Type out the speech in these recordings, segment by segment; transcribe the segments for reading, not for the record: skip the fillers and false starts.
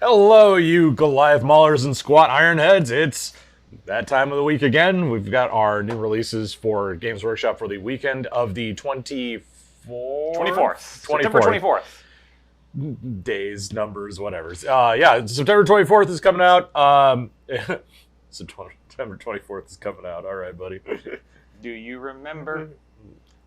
Hello, you Goliath Maulers and squat ironheads. It's that time of the week again. We've got our new releases for Games Workshop for the weekend of the 24th? 24th. September 24th. Days, numbers, whatever. Yeah, September 24th is coming out. September 24th is coming out. All right, buddy. Do you remember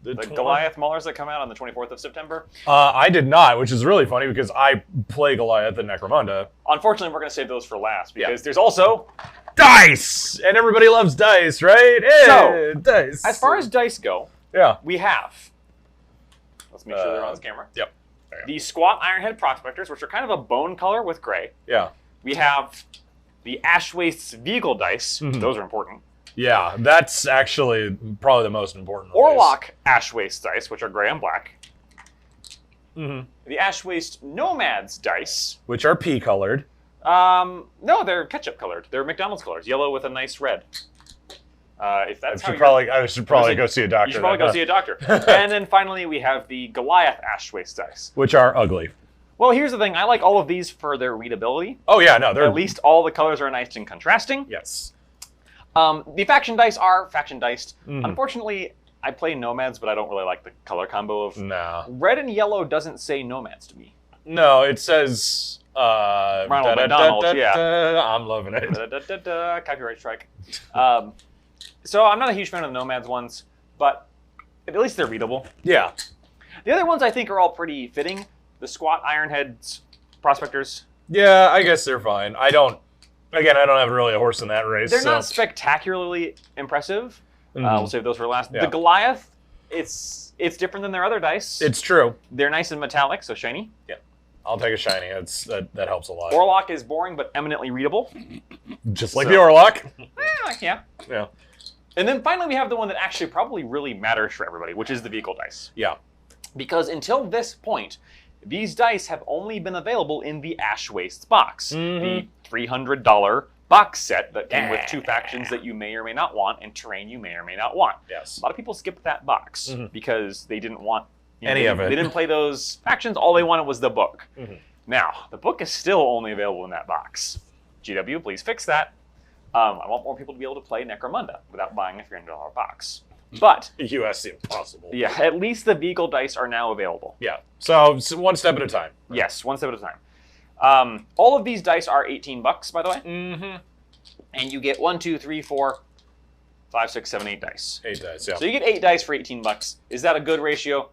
the Goliath Maulers that come out on the 24th of September? I did not, which is really funny because I play Goliath and Necromunda. Unfortunately, we're going to save those for last because there's also dice! And everybody loves dice, right? Hey, so, dice. As far as dice go, we have, let's make sure they're on this camera. Yep. The Squat Ironhead Prospectors, which are kind of a bone color with gray. Yeah. We have the Ashwast's Vehicle Dice. Those are important. Yeah, that's actually probably the most important. Orlok Ashwaste Dice, which are gray and black. The Ashwaste Nomads Dice. Which are pea-colored. No, they're ketchup-colored. They're McDonald's colors, yellow with a nice red. If that's I should probably go see a doctor. You should probably go see a doctor. And then finally, we have the Goliath Ashwaste Dice. Which are ugly. Well, here's the thing. I like all of these for their readability. Oh, yeah, no, they're... At least all the colors are nice and contrasting. Yes. The faction dice are faction diced. Unfortunately, I play Nomads, but I don't really like the color combo of... No. Red and yellow doesn't say Nomads to me. No, it says... Ronald McDonald, yeah. I'm loving it. Copyright strike. So I'm not a huge fan of the Nomads ones, but at least they're readable. Yeah. The other ones I think are all pretty fitting. The Squat Ironheads Prospectors. Yeah, I guess they're fine. I don't have really a horse in that race. They're not spectacularly impressive. We'll save those for last. Yeah. The Goliath, it's different than their other dice. It's true. They're nice and metallic, so shiny. Yeah. I'll take a shiny. That helps a lot. Orlok is boring but eminently readable. Just like the Orlok. Yeah. Yeah. And then finally we have the one that actually probably really matters for everybody, which is the Vehicle Dice. Yeah. Because until this point, these dice have only been available in the Ashwastes box. The $300 box set that came with 2 factions that you may or may not want and terrain you may or may not want. Yes. A lot of people skipped that box because they didn't want any of it. They didn't play those factions. All they wanted was the book. Now, the book is still only available in that box. GW, please fix that. I want more people to be able to play Necromunda without buying a $300 box. But US impossible. Yeah, at least the Vehicle Dice are now available. Yeah. So one step at a time. Right? Yes, one step at a time. All of these dice are $18, by the way. And you get 1, 2, 3, 4, 5, 6, 7, 8 dice. 8 dice, yeah. So you get 8 dice for $18. Is that a good ratio?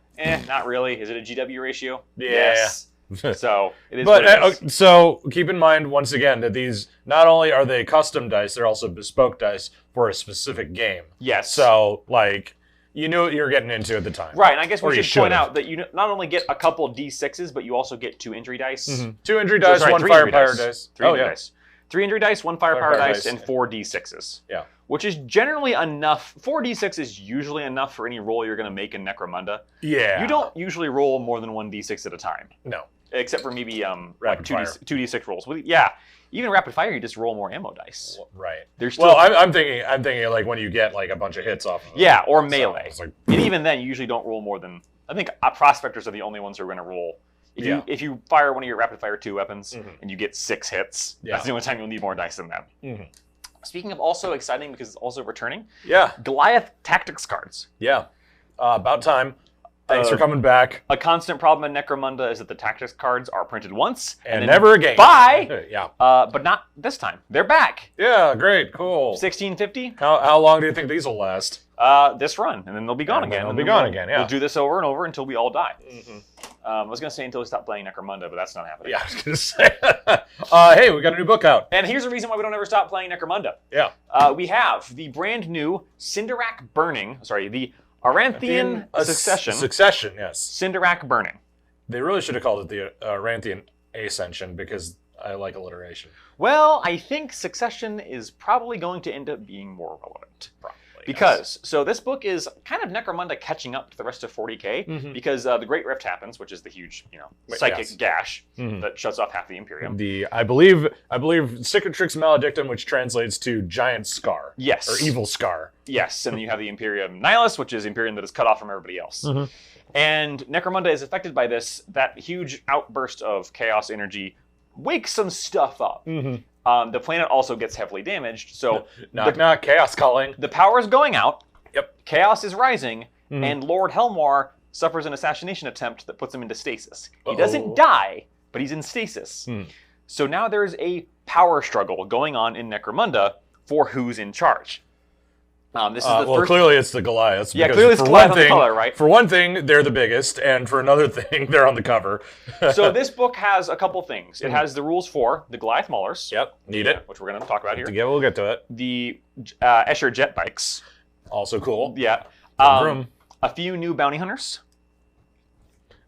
Not really. Is it a GW ratio? Yeah. Yes. So it is what it is. So keep in mind, once again, that these, not only are they custom dice, they're also bespoke dice for a specific game. Yes. So, like, you knew what you were getting into at the time. Right, and I guess we should point have. out that you not only get a couple D6s, but you also get 2 injury dice. 2 injury dice, 1 firepower dice. 3 injury dice. 3 injury dice, 1 firepower dice, and 4 D6s. Yeah. Which is generally enough. 4 D6 is usually enough for any roll you're going to make in Necromunda. Yeah. You don't usually roll more than 1 D6 at a time. No. Except for maybe rapid fire. 2d6 rolls. Well, yeah, even rapid fire, you just roll more ammo dice. Right. Still I'm thinking like when you get like a bunch of hits off of them. Yeah, or melee. So like, and even then, you usually don't roll more than, I think prospectors are the only ones who are going to roll. If you fire one of your rapid fire 2 weapons and you get 6 hits, that's the only time you'll need more dice than that. Speaking of also exciting because it's also returning. Yeah. Goliath Tactics cards. Yeah. About time. Thanks for coming back. A constant problem in Necromunda is that the tactics cards are printed once and never again. Bye. Yeah. But not this time. They're back. Yeah, great, cool. 1650. How long do you think these will last? This run, and then they'll be gone again. They'll be gone again. Yeah. We'll do this over and over until we all die. I was gonna say until we stop playing Necromunda, but that's not happening. Yeah, I was gonna say. Hey, we got a new book out. And here's the reason why we don't ever stop playing Necromunda. Yeah. We have the brand new Cinderak Burning. Sorry, the Aranthian Succession. Succession, yes. Cinderak Burning. They really should have called it the Aranthian Ascension because I like alliteration. Well, I think Succession is probably going to end up being more relevant. Probably. Because, so this book is kind of Necromunda catching up to the rest of 40k because the Great Rift happens, which is the huge, psychic gash that shuts off half the Imperium. I believe Cicatrix Maledictum, which translates to Giant Scar. Yes. Or Evil Scar. Yes, and then you have the Imperium Nihilus, which is Imperium that is cut off from everybody else. And Necromunda is affected by that huge outburst of chaos energy wakes some stuff up. The planet also gets heavily damaged, so knock, chaos calling. The power is going out. Yep. Chaos is rising, and Lord Helmar suffers an assassination attempt that puts him into stasis. He doesn't die, but he's in stasis. So now there's a power struggle going on in Necromunda for who's in charge. This is the first... clearly it's the Goliaths. Yeah, clearly it's Goliath on the color, right? For one thing, they're the biggest, and for another thing, they're on the cover. So this book has a couple things. It has the rules for the Goliath Maulers. Yep, need it. Which we're going to talk about here. We'll get to it. The Escher jet bikes. Also cool. Yeah. A few new bounty hunters.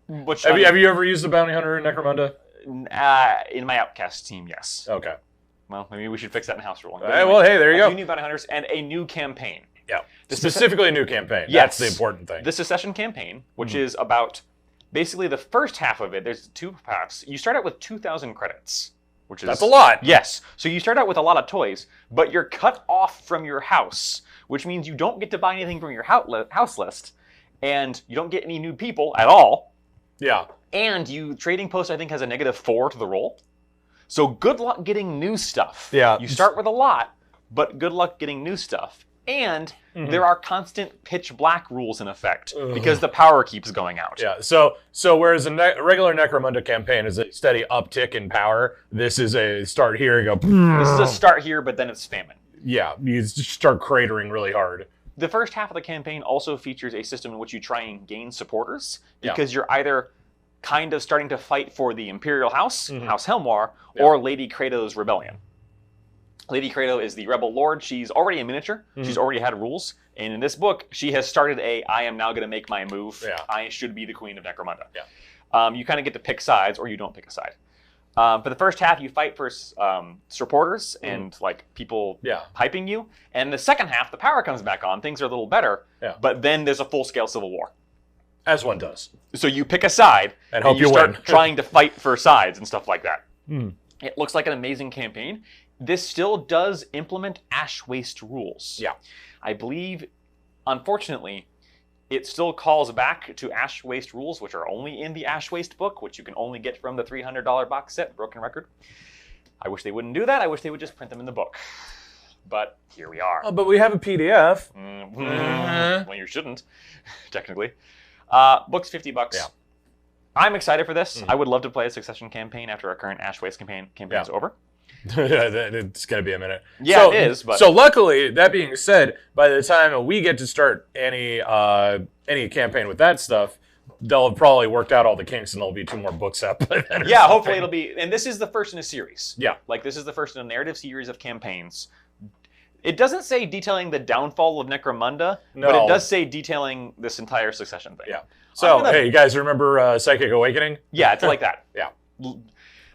Which have you ever used a bounty hunter in Necromunda? In my Outcast team, yes. Okay. Well, maybe we should fix that in house ruling. Well, hey, there you go. A few new bounty hunters and a new campaign. Yeah. Specifically a new campaign. Yes. That's the important thing. The Succession campaign, which is about basically the first half of it. There's 2 halves. You start out with 2,000 credits, which is... That's a lot. Yes. So you start out with a lot of toys, but you're cut off from your house, which means you don't get to buy anything from your house list, and you don't get any new people at all. Yeah. And Trading Post, I think, has a -4 to the roll. So good luck getting new stuff. Yeah. You start with a lot, but good luck getting new stuff. And there are constant pitch black rules in effect because the power keeps going out. Yeah. So whereas a regular Necromunda campaign is a steady uptick in power, this is a start here and go. This is a start here, but then it's famine. Yeah. You start cratering really hard. The first half of the campaign also features a system in which you try and gain supporters because you're either kind of starting to fight for the Imperial House, House Helmar, or Lady Krato's rebellion. Lady Krato is the rebel lord. She's already a miniature. She's already had rules. And in this book, she has started I am now going to make my move. Yeah. I should be the queen of Necromunda. Yeah. You kind of get to pick sides, or you don't pick a side. For the first half, you fight for supporters and people hyping you. And the second half, the power comes back on. Things are a little better. Yeah. But then there's a full-scale civil war. As one does. So you pick a side and hope you start win. trying to fight for sides and stuff like that. It looks like an amazing campaign. This still does implement Ash Waste rules. Yeah. I believe, unfortunately, it still calls back to Ash Waste rules, which are only in the Ash Waste book, which you can only get from the $300 box set, Broken Record. I wish they wouldn't do that. I wish they would just print them in the book. But here we are. Oh, but we have a PDF. Well, you shouldn't, technically. Book's $50. Yeah. I'm excited for this. I would love to play a Succession campaign after our current Ash Waste campaign is over. It's going to be a minute. Yeah, it is. But... So luckily, that being said, by the time we get to start any campaign with that stuff, they'll have probably worked out all the kinks and there'll be 2 more books up by then. Yeah, hopefully it'll be... And this is the first in a series. Yeah. This is the first in a narrative series of campaigns. It doesn't say detailing the downfall of Necromunda, but it does say detailing this entire Succession thing. Yeah. So, hey, you guys remember Psychic Awakening? Yeah, it's like that. Yeah.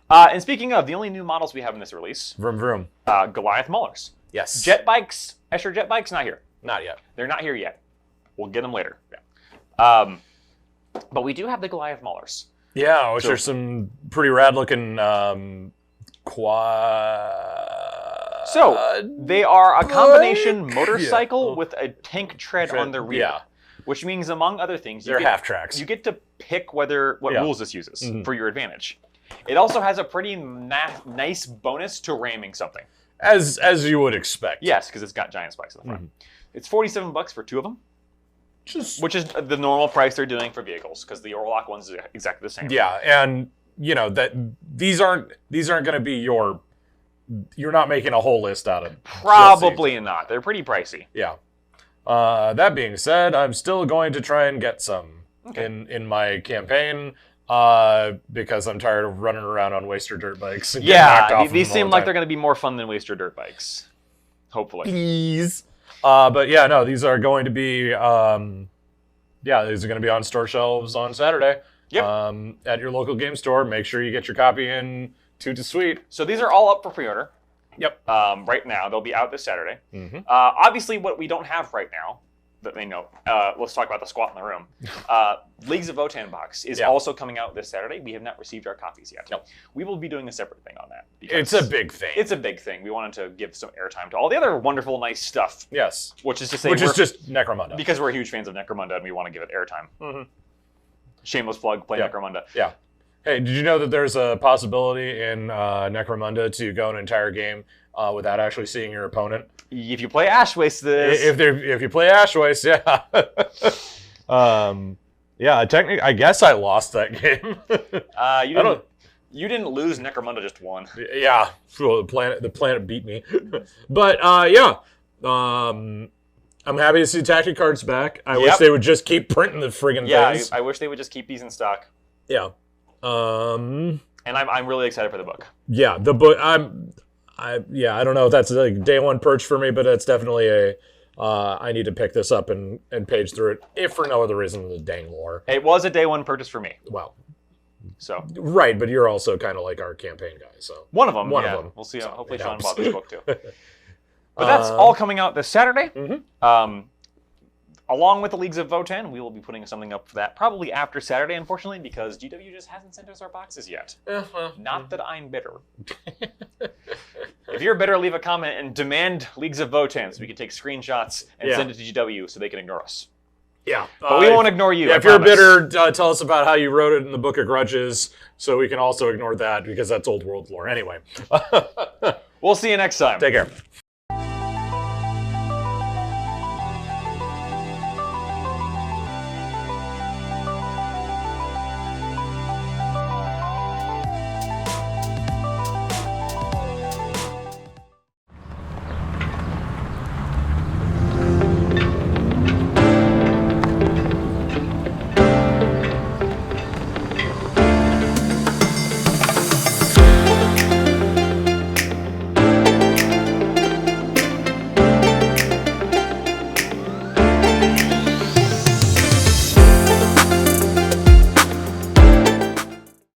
And speaking of, the only new models we have in this release... Vroom vroom. Goliath Maulers. Yes. Jet bikes, Escher jet bikes, not here. Not yet. They're not here yet. We'll get them later. Yeah. But we do have the Goliath Maulers. Yeah, which are some pretty rad-looking So, they are a combination motorcycle with a tank tread on the rear. Yeah. Which means, among other things, they're half tracks. You get to pick what rules this uses for your advantage. It also has a pretty nice bonus to ramming something. As you would expect. Yes, because it's got giant spikes in the front. It's $47 for 2 of them. Which is the normal price they're doing for vehicles, because the Orlock one's exactly the same. Yeah, and that these aren't going to be you're not making a whole list out of them. Probably not. They're pretty pricey. Yeah. That being said, I'm still going to try and get some in my campaign because I'm tired of running around on Waster dirt bikes. And these seem like they're going to be more fun than Waster dirt bikes. Hopefully. Please. But yeah, no, these are going to be these are going to be on store shelves on Saturday. Yep. At your local game store. Make sure you get your copy in Toot to Sweet. So these are all up for pre-order. Yep. Right now, they'll be out this Saturday. Obviously, what we don't have right now, that they know, let's talk about the squat in the room. Leagues of Votann box is also coming out this Saturday. We have not received our copies yet. Nope. We will be doing a separate thing on that. It's a big thing. It's a big thing. We wanted to give some airtime to all the other wonderful, nice stuff. Yes. Which is to say, is just Necromunda. Because we're huge fans of Necromunda and we want to give it airtime. Shameless plug, play Necromunda. Yeah. Hey, did you know that there's a possibility in Necromunda to go an entire game without actually seeing your opponent? If you play Ash Waste, this. If you play Ash Waste, yeah. Yeah, technically, I guess I lost that game. You didn't lose. Necromunda just won. Yeah, well, the planet beat me. But yeah, I'm happy to see tactic cards back. I wish they would just keep printing the friggin' things. I wish they would just keep these in stock. Yeah. And I'm really excited for the book. Yeah, the book. I don't know if that's like day one perch for me, but it's definitely a. I need to pick this up and page through it, if for no other reason than the dang lore. It was a day one purchase for me. Well, so right, but you're also kind of like our campaign guy, so one of them. One of them. We'll see. Hopefully, Sean bought this book too. But that's all coming out this Saturday. Mm-hmm. Along with the Leagues of Votan, we will be putting something up for that probably after Saturday, unfortunately, because GW just hasn't sent us our boxes yet. Not that I'm bitter. If you're bitter, leave a comment and demand Leagues of Votan so we can take screenshots and send it to GW so they can ignore us. Yeah. But we won't ignore you. Yeah, if you're bitter, tell us about how you wrote it in the Book of Grudges so we can also ignore that because that's old world lore. Anyway. We'll see you next time. Take care.